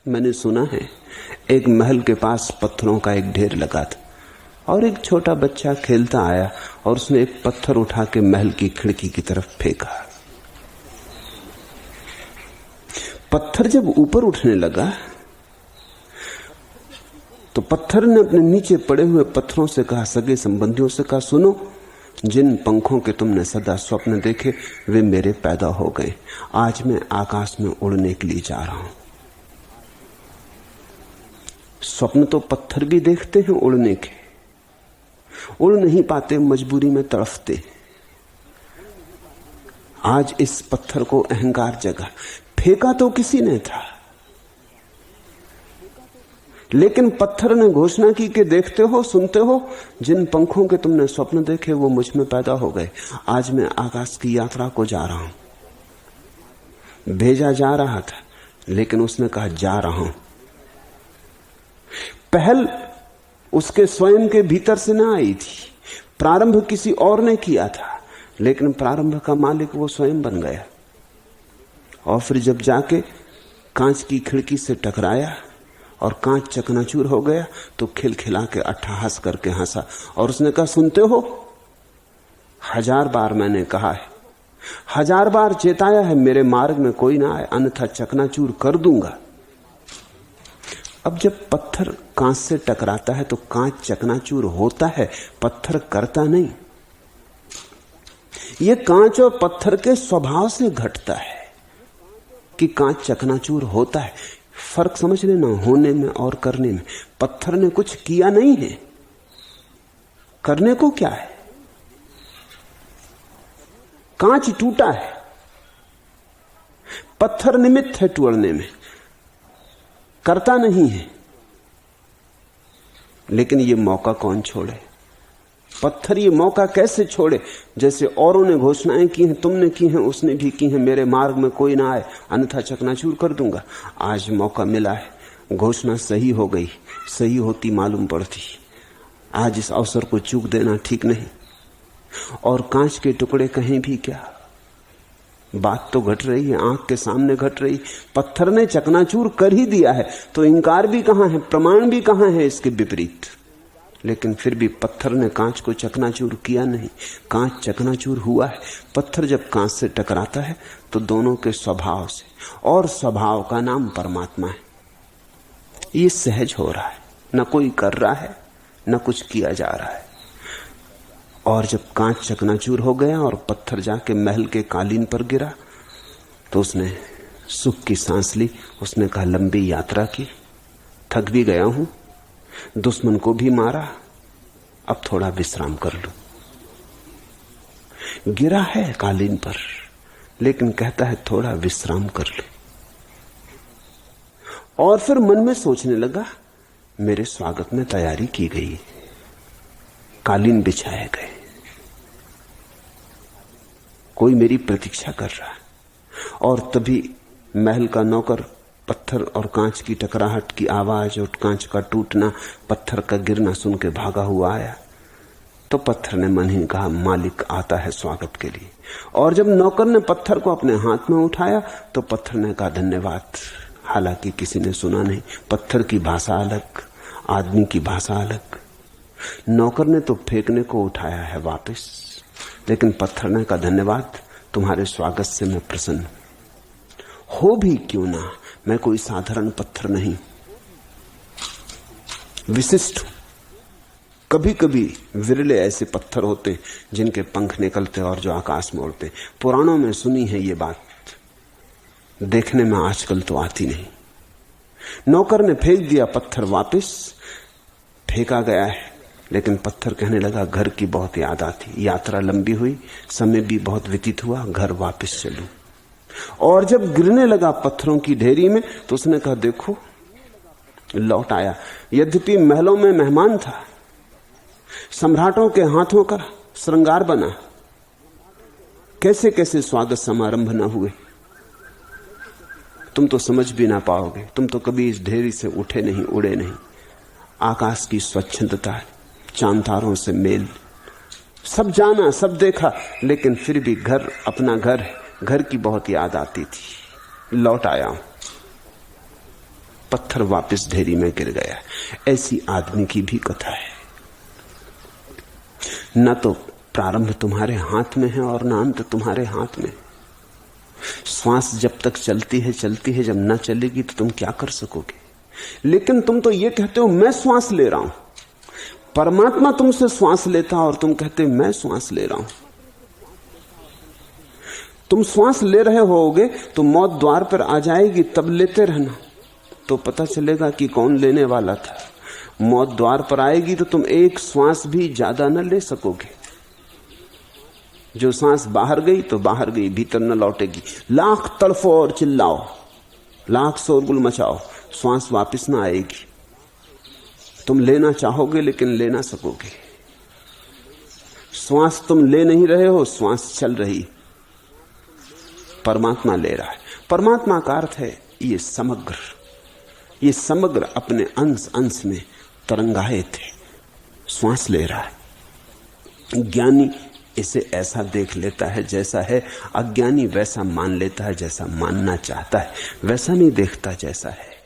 मैंने सुना है एक महल के पास पत्थरों का एक ढेर लगा था और एक छोटा बच्चा खेलता आया और उसने एक पत्थर उठा के महल की खिड़की की तरफ फेंका। पत्थर जब ऊपर उठने लगा तो पत्थर ने अपने नीचे पड़े हुए पत्थरों से कहा, सगे संबंधियों से कहा, सुनो, जिन पंखों के तुमने सदा स्वप्न देखे वे मेरे पैदा हो गए। आज मैं आकाश में उड़ने के लिए जा रहा हूं। स्वप्न तो पत्थर भी देखते हैं उड़ने के, उड़ नहीं पाते, मजबूरी में तड़फते। आज इस पत्थर को अहंकार जगा। फेंका तो किसी ने था, लेकिन पत्थर ने घोषणा की कि देखते हो, सुनते हो, जिन पंखों के तुमने स्वप्न देखे वो मुझ में पैदा हो गए। आज मैं आकाश की यात्रा को जा रहा हूं। भेजा जा रहा था, लेकिन उसने कहा जा रहा हूं। पहल उसके स्वयं के भीतर से न आई थी, प्रारंभ किसी और ने किया था, लेकिन प्रारंभ का मालिक वो स्वयं बन गया। और फिर जब जाके कांच की खिड़की से टकराया और कांच चकनाचूर हो गया तो खिलखिला के अट्ठहास करके हंसा और उसने कहा, सुनते हो, 1000 बार मैंने कहा है, 1000 बार चेताया है, मेरे मार्ग में कोई ना आए, अन्यथा चकनाचूर कर दूंगा। अब जब पत्थर कांच से टकराता है तो कांच चकनाचूर होता है, पत्थर करता नहीं। यह कांच और पत्थर के स्वभाव से घटता है कि कांच चकनाचूर होता है। फर्क समझ लेना होने में और करने में। पत्थर ने कुछ किया नहीं है, करने को क्या है? कांच टूटा है, पत्थर निमित्त है टूटने में, करता नहीं है। लेकिन ये मौका कौन छोड़े? पत्थर ये मौका कैसे छोड़े? जैसे औरों ने घोषणाएं की हैं, तुमने की हैं, उसने भी की हैं, मेरे मार्ग में कोई ना आए, अन्यथा चकनाचूर कर दूंगा। आज मौका मिला है, घोषणा सही हो गई, सही होती मालूम पड़ती। आज इस अवसर को चूक देना ठीक नहीं। और कांच के टुकड़े कहीं भी क्या, बात तो घट रही है, आंख के सामने घट रही। पत्थर ने चकनाचूर कर ही दिया है, तो इंकार भी कहां है, प्रमाण भी कहां है इसके विपरीत। लेकिन फिर भी पत्थर ने कांच को चकनाचूर किया नहीं, कांच चकनाचूर हुआ है। पत्थर जब कांच से टकराता है तो दोनों के स्वभाव से, और स्वभाव का नाम परमात्मा है। ये सहज हो रहा है, न कोई कर रहा है, न कुछ किया जा रहा है। और जब कांच चकनाचूर हो गया और पत्थर जाके महल के कालीन पर गिरा तो उसने सुख की सांस ली। उसने कहा, लंबी यात्रा की, थक भी गया हूं, दुश्मन को भी मारा, अब थोड़ा विश्राम कर लूं। गिरा है कालीन पर, लेकिन कहता है थोड़ा विश्राम कर लूं। और फिर मन में सोचने लगा, मेरे स्वागत में तैयारी की गई, कालीन बिछाए गए, कोई मेरी प्रतीक्षा कर रहा है। और तभी महल का नौकर पत्थर और कांच की टकराहट की आवाज और कांच का टूटना, पत्थर का गिरना सुन के भागा हुआ आया। तो पत्थर ने मन ही कहा, मालिक आता है स्वागत के लिए। और जब नौकर ने पत्थर को अपने हाथ में उठाया तो पत्थर ने कहा, धन्यवाद। हालांकि किसी ने सुना नहीं, पत्थर की भाषा अलग, आदमी की भाषा अलग। नौकर ने तो फेंकने को उठाया है वापस, लेकिन पत्थर ने कहा, धन्यवाद, तुम्हारे स्वागत से मैं प्रसन्न हो भी क्यों ना। मैं कोई साधारण पत्थर नहीं, विशिष्ट हूं। कभी कभी विरले ऐसे पत्थर होते जिनके पंख निकलते और जो आकाश में उड़ते। पुराणों में सुनी है ये बात, देखने में आजकल तो आती नहीं। नौकर ने फेंक दिया पत्थर, वापस फेंका गया है, लेकिन पत्थर कहने लगा, घर की बहुत याद आती, यात्रा लंबी हुई, समय भी बहुत व्यतीत हुआ, घर वापस चलूं। और जब गिरने लगा पत्थरों की ढेरी में तो उसने कहा, देखो, लौट आया। यद्यपि महलों में मेहमान था, सम्राटों के हाथों का श्रृंगार बना, कैसे कैसे स्वागत समारंभ न हुए, तुम तो समझ भी ना पाओगे। तुम तो कभी इस ढेरी से उठे नहीं, उड़े नहीं। आकाश की स्वच्छंदता, चांद तारों से मेल, सब जाना, सब देखा, लेकिन फिर भी घर अपना घर है, घर की बहुत याद आती थी। लौट आया हूं। पत्थर वापस ढेरी में गिर गया। ऐसी आदमी की भी कथा है। न तो प्रारंभ तुम्हारे हाथ में है और न अंत तुम्हारे हाथ में। श्वास जब तक चलती है, जब न चलेगी तो तुम क्या कर सकोगे? लेकिन तुम तो ये कहते हो मैं श्वास ले रहा हूं। परमात्मा तुमसे श्वास लेता और तुम कहते मैं श्वास ले रहा हूं। तुम श्वास ले रहे होगे तो मौत द्वार पर आ जाएगी, तब लेते रहना, तो पता चलेगा कि कौन लेने वाला था। मौत द्वार पर आएगी तो तुम एक श्वास भी ज्यादा न ले सकोगे। जो सांस बाहर गई तो बाहर गई, भीतर न लौटेगी। लाख तड़फो और चिल्लाओ, लाख शोरगुल मचाओ, श्वास वापस ना आएगी। तुम लेना चाहोगे लेकिन ले ना सकोगे। श्वास तुम ले नहीं रहे हो, श्वास चल रही, परमात्मा ले रहा है। परमात्मा का अर्थ है ये समग्र अपने अंश अंश में तरंगायित है, श्वास ले रहा है। ज्ञानी इसे ऐसा देख लेता है जैसा है, अज्ञानी वैसा मान लेता है जैसा मानना चाहता है, वैसा नहीं देखता जैसा है।